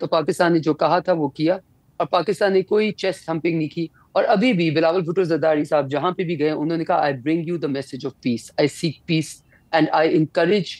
تو پاکستان نے جو کہا تھا وہ کیا, اور پاکستان نے کوئی چیسٹ ہمپنگ نہیں کی. اور ابھی بھی بلاول بھٹو زرداری صاحب جہاں پہ بھی گئے انہوں نے کہا I bring you the message of peace, I seek peace and I encourage,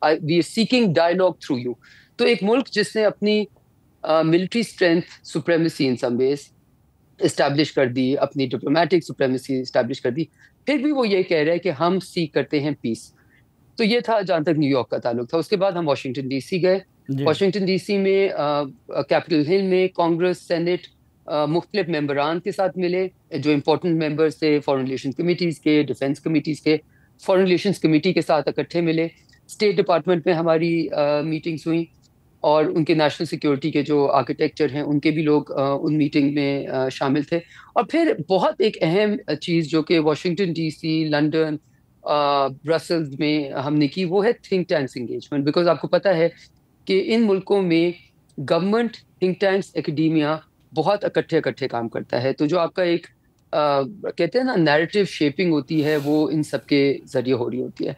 we are seeking dialogue through you. تو ایک ملک جس نے اپنی military strength supremacy in some ways establish کر دی, اپنی ڈپلومیٹک سپریمیسی اسٹیبلش کر دی, پھر بھی وہ یہ کہہ رہے ہیں کہ ہم سیک کرتے ہیں پیس. تو یہ تھا جہاں تک نیو یارک کا تعلق تھا. اس کے بعد ہم واشنگٹن ڈی سی گئے. واشنگٹن ڈی سی میں کیپٹل ہل میں کانگریس, سینٹ, مختلف ممبران کے ساتھ ملے جو امپورٹنٹ ممبرس تھے فارن ریلیشن کمیٹیز کے, ڈیفنس کمیٹیز کے. فارن ریلیشنز کمیٹی کے ساتھ اکٹھے ملے. اسٹیٹ ڈپارٹمنٹ میں ہماری میٹنگس ہوئیں, اور ان کے نیشنل سیکیورٹی کے جو آرکیٹیکچر ہیں ان کے بھی لوگ ان میٹنگ میں شامل تھے. اور پھر بہت ایک اہم چیز جو کہ Washington D C, London, Brussels میں ہم نے کی, وہ ہے تھنک ٹینکس انگیجمنٹ. بیکاز آپ کو پتہ ہے کہ ان ملکوں میں گورنمنٹ, تھنک ٹینکس, اکیڈیمیا بہت اکٹھے کام کرتا ہے. تو جو آپ کا ایک کہتے ہیں نا نیریٹو شیپنگ ہوتی ہے, وہ ان سب کے ذریعے ہو رہی ہوتی ہے.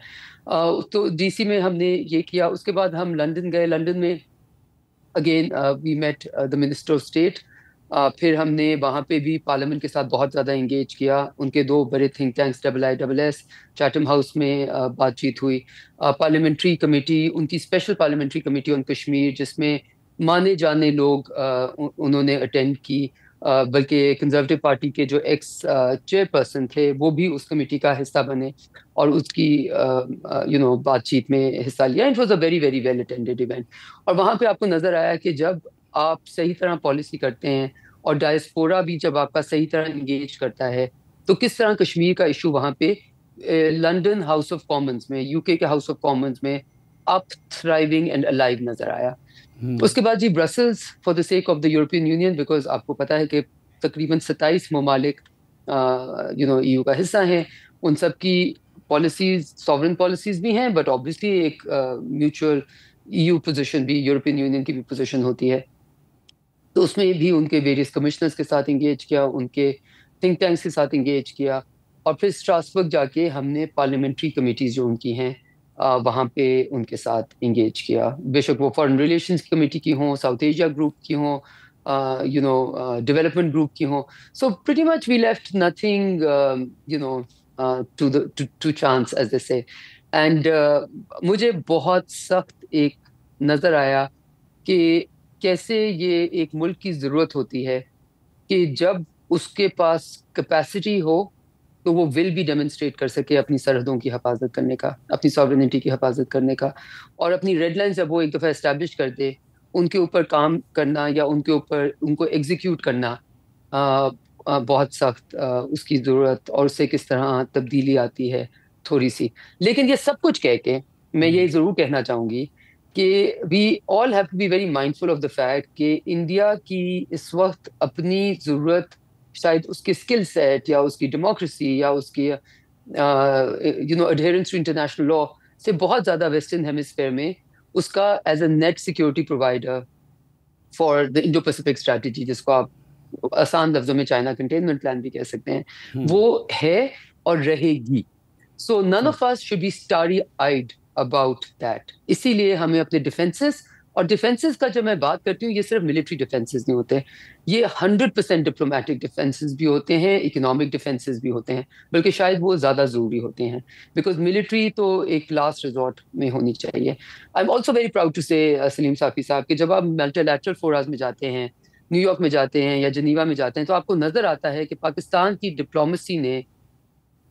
تو ڈی سی میں ہم نے یہ کیا. اس کے بعد ہم لنڈن گئے. لنڈن میں again we met the minister of state. پھر ہم نے وہاں پہ بھی پارلیمنٹ کے ساتھ بہت زیادہ انگیج کیا. ان کے 2 بڑے think tanks IISS, Cheetham house میں بات چیت ہوئی. پارلیمنٹری کمیٹی, ان کی special parliamentary committee on Kashmir, جس میں مانے جانے لوگ انہوں نے اٹینڈ کی, بلکہ کنزرویٹو پارٹی کے جو ایکس چیئر پرسن تھے وہ بھی اس کمیٹی کا حصہ بنے اور اس کی بات چیت میں حصہ لیا. It was a very very well attended event. اور وہاں پہ آپ کو نظر آیا کہ جب آپ صحیح طرح پالیسی کرتے ہیں اور ڈائسپورا بھی جب آپ کا صحیح طرح انگیج کرتا ہے, تو کس طرح کشمیر کا ایشو وہاں پہ لنڈن ہاؤس آف کامنز میں, UK کے ہاؤس آف کامنز میں اپ تھرائیونگ اینڈ الائیو نظر آیا. اس کے بعد جی Brussels for the seat of the European Union, because آپ کو پتا ہے کہ تقریباً 27 ممالک EU کا حصہ ہیں. ان سب کی پالیسیز سوورن پالیسیز بھی ہیں, بٹ آبویسلی ایک میوچل EU پوزیشن بھی, یورپین یونین کی بھی پوزیشن ہوتی ہے. تو اس میں بھی ان کے ویریس کمشنرز کے ساتھ انگیج کیا, ان کے تھنک ٹینکس کے ساتھ انگیج کیا. اور پھر اسٹراسبرگ جا کے ہم نے پارلیمنٹری کمیٹیز جو ان کی ہیں وہاں پہ ان کے ساتھ انگیج کیا. بے شک وہ فارن ریلیشنز کمیٹی کی ہوں, ساؤتھ ایشیا گروپ کی ہوں, ڈیولپمنٹ گروپ کی ہوں. So pretty much we left nothing to chance as they say. And مجھے بہت سخت ایک نظر آیا کہ کیسے یہ ایک ملک کی ضرورت ہوتی ہے کہ جب اس کے پاس کیپیسٹی ہو تو وہ ول بھی ڈیمونسٹریٹ کر سکے اپنی سرحدوں کی حفاظت کرنے کا, اپنی ساورنٹی کی حفاظت کرنے کا, اور اپنی ریڈ لائنز جب وہ ایک دفعہ اسٹیبلش کر دے, ان کے اوپر کام کرنا یا ان کے اوپر ان کو ایگزیکیوٹ کرنا بہت سخت اس کی ضرورت, اور اس سے کس طرح تبدیلی آتی ہے تھوڑی سی. لیکن یہ سب کچھ کہہ کے میں یہ ضرور کہنا چاہوں گی کہ we all have to be very mindful of the fact کہ انڈیا کی اس وقت اپنی ضرورت شاید اس کے اسکل سیٹ یا اس کی ڈیموکریسی یا اس کی اڈہیرنس ٹو انٹرنیشنل لا سے بہت زیادہ ویسٹرن ہیمسفیئر میں اس کا as a net security provider for the Indo Pacific strategy, جس کو آپ آسان لفظوں میں چائنا کنٹینمنٹ پلان بھی کہہ سکتے ہیں, وہ ہے اور رہے گی. So none of us should be starry eyed about that. اسی لیے ہمیں اپنے ڈیفینسز, اور ڈیفینسز کا جب میں بات کرتی ہوں یہ صرف ملٹری ڈیفینسز نہیں ہوتے, یہ 100% ڈپلومیٹک ڈیفینسز بھی ہوتے ہیں, اکنامک ڈیفینسز بھی ہوتے ہیں, بلکہ شاید وہ زیادہ ضروری ہوتے ہیں, بیکاز ملٹری تو ایک لاسٹ ریزورٹ میں ہونی چاہیے. I am also very proud to say Saleem صافی صاحب کہ جب آپ ملٹی لیٹرل فورمز میں جاتے ہیں, نیو یارک میں جاتے ہیں یا جنیوا میں جاتے ہیں, تو آپ کو نظر آتا ہے کہ پاکستان کی ڈپلومیسی نے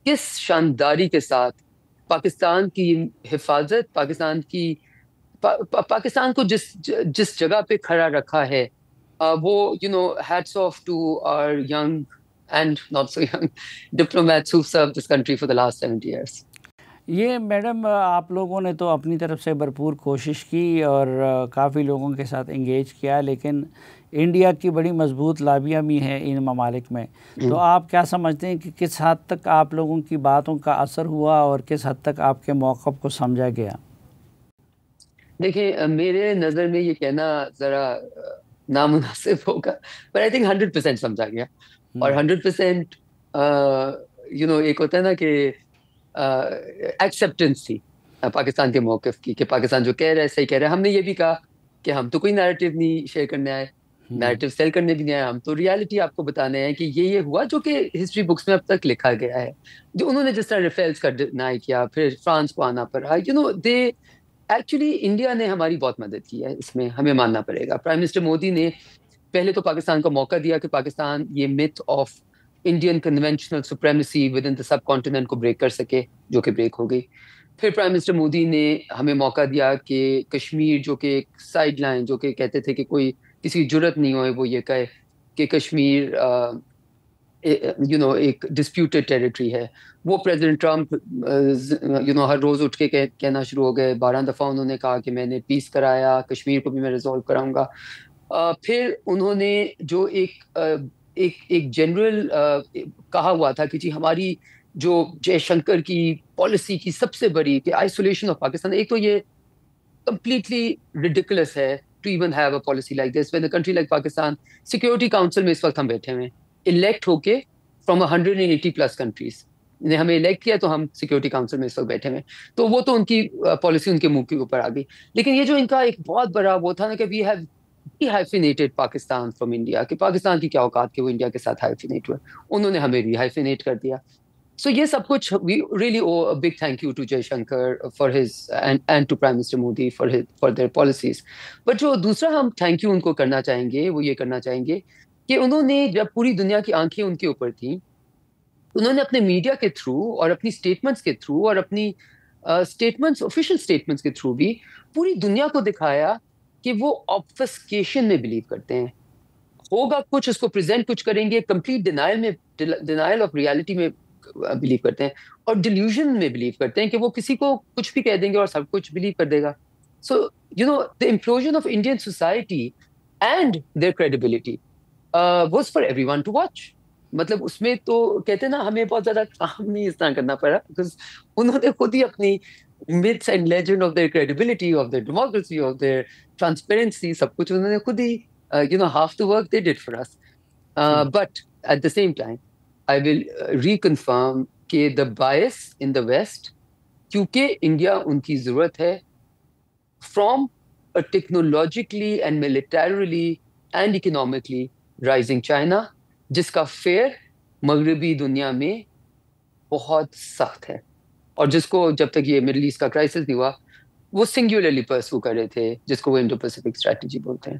کس شانداری کے ساتھ پاکستان کی حفاظت, پاکستان کو جس جگہ پہ کھڑا رکھا ہے, وہ hats off to our young and not so young diplomats who've served this country for the last 70 years. یہ میڈم آپ لوگوں نے تو اپنی طرف سے بھرپور کوشش کی اور کافی لوگوں کے ساتھ انگیج کیا, لیکن انڈیا کی بڑی مضبوط لابیاں بھی ہیں ان ممالک میں. تو آپ کیا سمجھتے ہیں کہ کس حد تک آپ لوگوں کی باتوں کا اثر ہوا اور کس حد تک آپ کے موقف کو سمجھا گیا؟ دیکھیں, میرے نظر میں یہ کہنا ذرا نامناسب ہوگا, پر آئی تھنک 100% سمجھا گیا. اور 100% ایک ہوتا ہے نا کہ ایکسیپٹنس تھی پاکستان کے موقف کی, کہ پاکستان جو کہہ رہا ہے صحیح کہہ رہا ہے. ہم نے یہ بھی کہا کہ ہم تو کوئی نیریٹو نہیں شیئر کرنے آئے, نیریٹو سیل کرنے بھی نہیں آئے, ہم تو ریالٹی آپ کو بتانے ہیں کہ یہ ہوا جو کہ ہسٹری بکس میں اب تک لکھا گیا ہے. جو انہوں نے جس طرح ریفیلس کا ڈینائی کیا, پھر فرانس کو آنا پڑا, دے ایکچولی انڈیا نے ہماری بہت مدد کی ہے اس میں, ہمیں ماننا پڑے گا. پرائم منسٹر مودی نے پہلے تو پاکستان کو موقع دیا کہ پاکستان یہ myth of Indian conventional supremacy with in the sub continent کو بریک کر سکے, جو کہ بریک ہو گئی. پھر پرائم منسٹر مودی نے ہمیں موقع دیا کہ کشمیر, جو کہ ایک سائڈ لائن, جو کہ کہتے تھے کہ کوئی کسی کی جرت نہیں ہوئے وہ یہ کہے کہ کشمیر ایک ڈسپیوٹڈ ٹیریٹری ہے, وہ پریزیڈنٹ ٹرمپ ہر روز اٹھ کے کہنا شروع ہو گئے. 12 دفعہ انہوں نے کہا کہ میں نے پیس کرایا, کشمیر کو بھی میں ریزالو کراؤں گا. پھر انہوں نے جو ایک جنرل کہا ہوا تھا کہ جی ہماری جو جے شنکر کی پالیسی کی سب سے بڑی کہ آئسولیشن آف پاکستان, ایک تو یہ کمپلیٹلی ریڈیکولس ہے to even have a policy like this when a country like Pakistan security council میں اس وقت ہم بیٹھے ہوئے الیکٹ ہو کے فرام 180+ کنٹریز نے ہمیں الیکٹ کیا, تو ہم سیکورٹی کاؤنسل میں اس وقت بیٹھے ہوئے. تو وہ تو ان کی پالیسی ان کے منہ کے اوپر آ گئی. لیکن یہ جو ان کا ایک بہت بڑا وہ تھا نا کہ we have hyphenated Pakistan from India, کہ پاکستان کی کیا اوقات کہ وہ انڈیا کے ساتھ ہائفینیٹ ہوئے, انہوں نے ہمیں ری ہائفینیٹ کر دیا. سو یہ سب کچھ we really owe a big thank you to Jaishankar for his and to prime minister Modi for their policies. But جو دوسرا ہم تھینک یو ان کو کرنا چاہیں گے وہ یہ کرنا چاہیں گے کہ انہوں نے جب پوری دنیا کی آنکھیں ان کے اوپر تھیں, انہوں نے اپنے میڈیا کے تھرو اور اپنی اسٹیٹمنٹس کے تھرو اور اپنی اسٹیٹمنٹس آفیشیل اسٹیٹمنٹس کے تھرو بھی پوری دنیا کو دکھایا کہ وہ آبفسکیشن میں بلیو کرتے ہیں. ہوگا کچھ, اس کو پریزنٹ کچھ کریں گے, کمپلیٹ ڈینائل آف ریالٹی میں بلیو کرتے ہیں, اور ڈیلیوژن میں بلیو کرتے ہیں کہ وہ کسی کو کچھ بھی کہہ دیں گے اور سب کچھ بلیو کر دے گا. سو the implosion of Indian society and their credibility was for everyone to watch. مطلب اس میں تو کہتے ہیں نا ہمیں بہت زیادہ کام نہیں اس طرح کرنا پڑا, because انہوں نے خود ہی اپنی myths and legend of their credibility, of their democracy, of their transparency, سب کچھ انہوں نے خود ہی half the work they did for us. But at the same time I will reconfirm کہ the bias in the West, کیونکہ India ان کی ضرورت ہے from a technologically and militarily and economically rising China, جس کا فیئر مغربی دنیا میں بہت سخت ہے, اور جس کو جب تک یہ مڈل ایسٹ کا کرائسس نہیں ہوا وہ سنگولرلی پرسو کر رہے تھے, جس کو وہ انڈو پیسفک اسٹریٹجی بولتے ہیں.